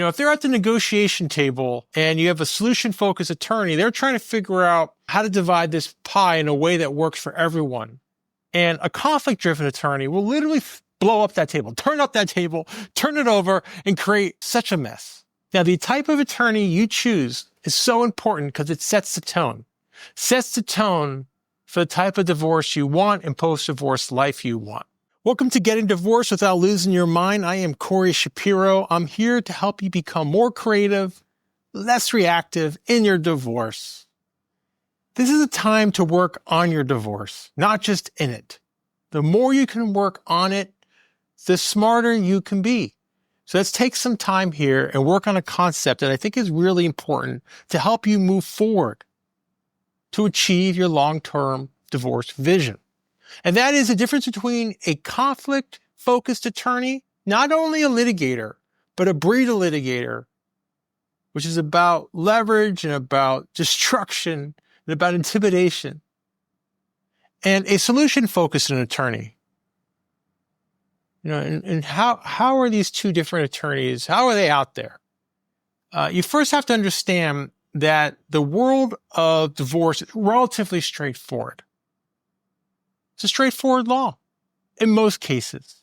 If they're at the negotiation table and you have a solution-focused attorney, they're trying to figure out how to divide this pie in a way that works for everyone. And a conflict-driven attorney will literally blow up that table, turn it over, and create such a mess. Now, the type of attorney you choose is so important because it sets the tone. Sets the tone for the type of divorce you want and post-divorce life you want. Welcome to Getting Divorced Without Losing Your Mind. I am Corey Shapiro. I'm here to help you become more creative, less reactive in your divorce. This is a time to work on your divorce, not just in it. The more you can work on it, the smarter you can be. So let's take some time here and work on a concept that I think is really important to help you move forward to achieve your long-term divorce vision. And that is the difference between a conflict-focused attorney, not only a litigator, but a breed of litigator, which is about leverage and about destruction and about intimidation, and a solution-focused attorney. And how are these two different attorneys, how are they out there? You first have to understand that the world of divorce is relatively straightforward. It's a straightforward law in most cases.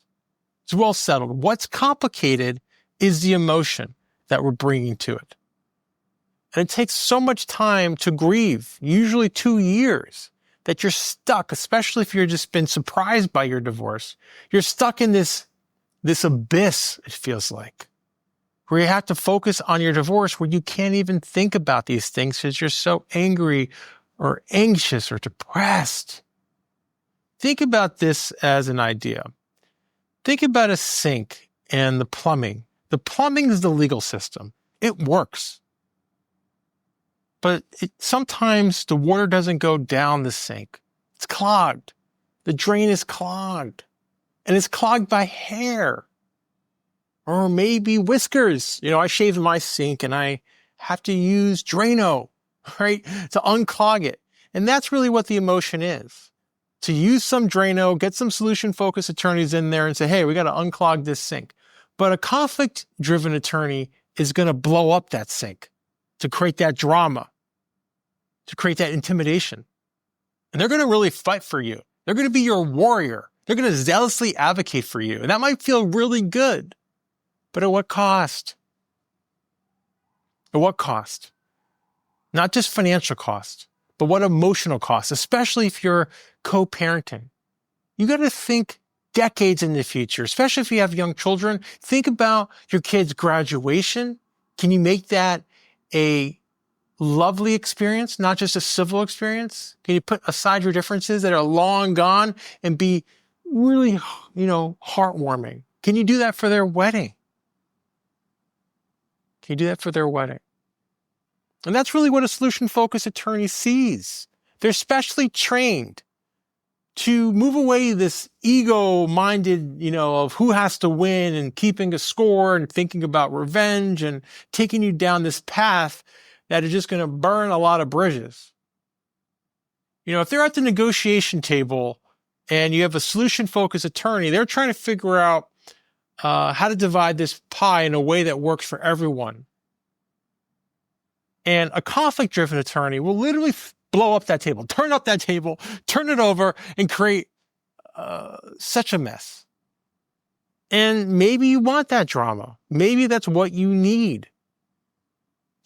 It's well settled. What's complicated is the emotion that we're bringing to it. And it takes so much time to grieve, usually 2 years, that you're stuck, especially if you've just been surprised by your divorce. You're stuck in this abyss, it feels like, where you have to focus on your divorce, where you can't even think about these things because you're so angry or anxious or depressed. Think about this as an idea. Think about a sink and the plumbing. The plumbing is the legal system. It works. But sometimes the water doesn't go down the sink. It's clogged. The drain is clogged. And it's clogged by hair. Or maybe whiskers. I shave my sink and I have to use Drano, right, to unclog it. And that's really what the emotion is. To use some Drano, get some solution-focused attorneys in there and say, hey, we got to unclog this sink. But a conflict-driven attorney is going to blow up that sink to create that drama, to create that intimidation. And they're going to really fight for you. They're going to be your warrior. They're going to zealously advocate for you. And that might feel really good. But at what cost? At what cost? Not just financial cost, but what emotional cost, especially if you're co-parenting. You got to think decades in the future, especially if you have young children. Think about your kids' graduation. Can you make that a lovely experience, not just a civil experience? Can you put aside your differences that are long gone and be really, heartwarming? Can you do that for their wedding? Can you do that for their wedding? And that's really what a solution-focused attorney sees. They're specially trained to move away this ego-minded, of who has to win and keeping a score and thinking about revenge and taking you down this path that is just going to burn a lot of bridges. If they're at the negotiation table and you have a solution-focused attorney, they're trying to figure out how to divide this pie in a way that works for everyone. And a conflict-driven attorney will literally blow up that table, turn it over, and create such a mess. And maybe you want that drama. Maybe that's what you need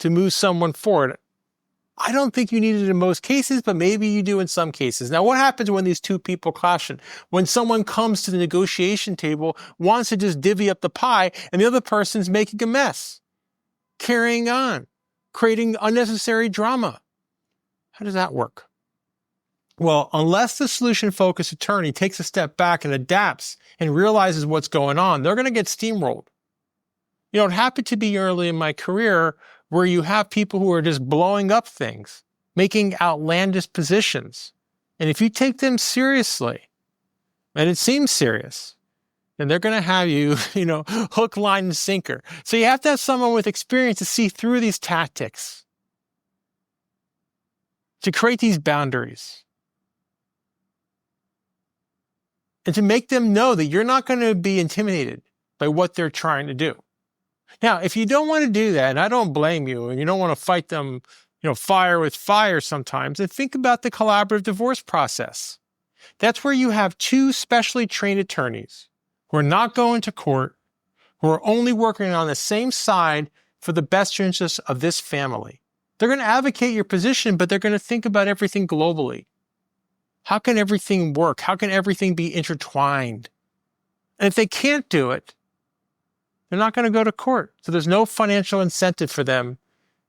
to move someone forward. I don't think you need it in most cases, but maybe you do in some cases. Now, what happens when these two people clash? When someone comes to the negotiation table, wants to just divvy up the pie, and the other person's making a mess, carrying on, creating unnecessary drama. How does that work? Well, unless the solution-focused attorney takes a step back and adapts and realizes what's going on, they're going to get steamrolled. It happened to be early in my career where you have people who are just blowing up things, making outlandish positions. And if you take them seriously, and it seems serious, then they're going to have you, hook, line, and sinker. So you have to have someone with experience to see through these tactics, to create these boundaries, and to make them know that you're not going to be intimidated by what they're trying to do. Now, if you don't want to do that, and I don't blame you, and you don't want to fight them, fire with fire sometimes, then think about the collaborative divorce process. That's where you have two specially trained attorneys who are not going to court, who are only working on the same side for the best interests of this family. They're going to advocate your position, but they're going to think about everything globally. How can everything work? How can everything be intertwined? And if they can't do it, they're not going to go to court. So there's no financial incentive for them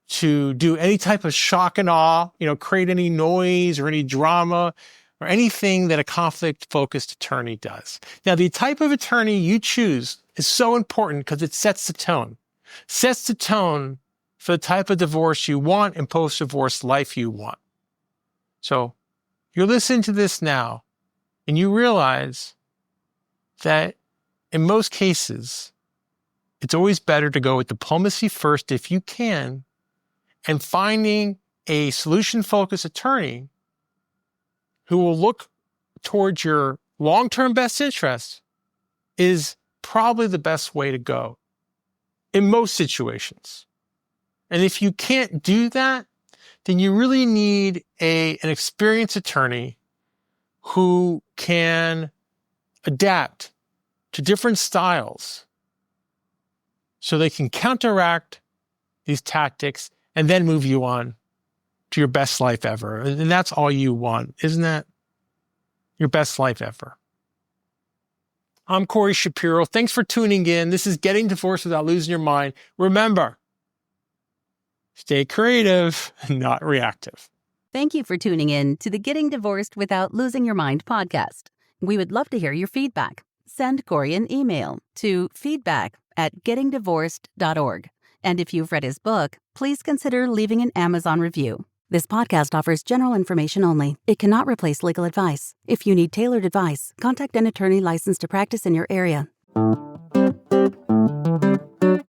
to do any type of shock and awe, create any noise or any drama or anything that a conflict-focused attorney does. Now, the type of attorney you choose is so important because it sets the tone. Sets the tone for the type of divorce you want and post-divorce life you want. So you're listening to this now, and you realize that in most cases, it's always better to go with diplomacy first if you can, and finding a solution-focused attorney who will look towards your long-term best interests is probably the best way to go in most situations. And if you can't do that, then you really need an experienced attorney who can adapt to different styles so they can counteract these tactics and then move you on to your best life ever. And that's all you want, isn't that? Your best life ever. I'm Corey Shapiro. Thanks for tuning in. This is Getting Divorced Without Losing Your Mind. Remember, stay creative, not reactive. Thank you for tuning in to the Getting Divorced Without Losing Your Mind podcast. We would love to hear your feedback. Send Corey an email to feedback@gettingdivorced.org. And if you've read his book, please consider leaving an Amazon review. This podcast offers general information only. It cannot replace legal advice. If you need tailored advice, contact an attorney licensed to practice in your area.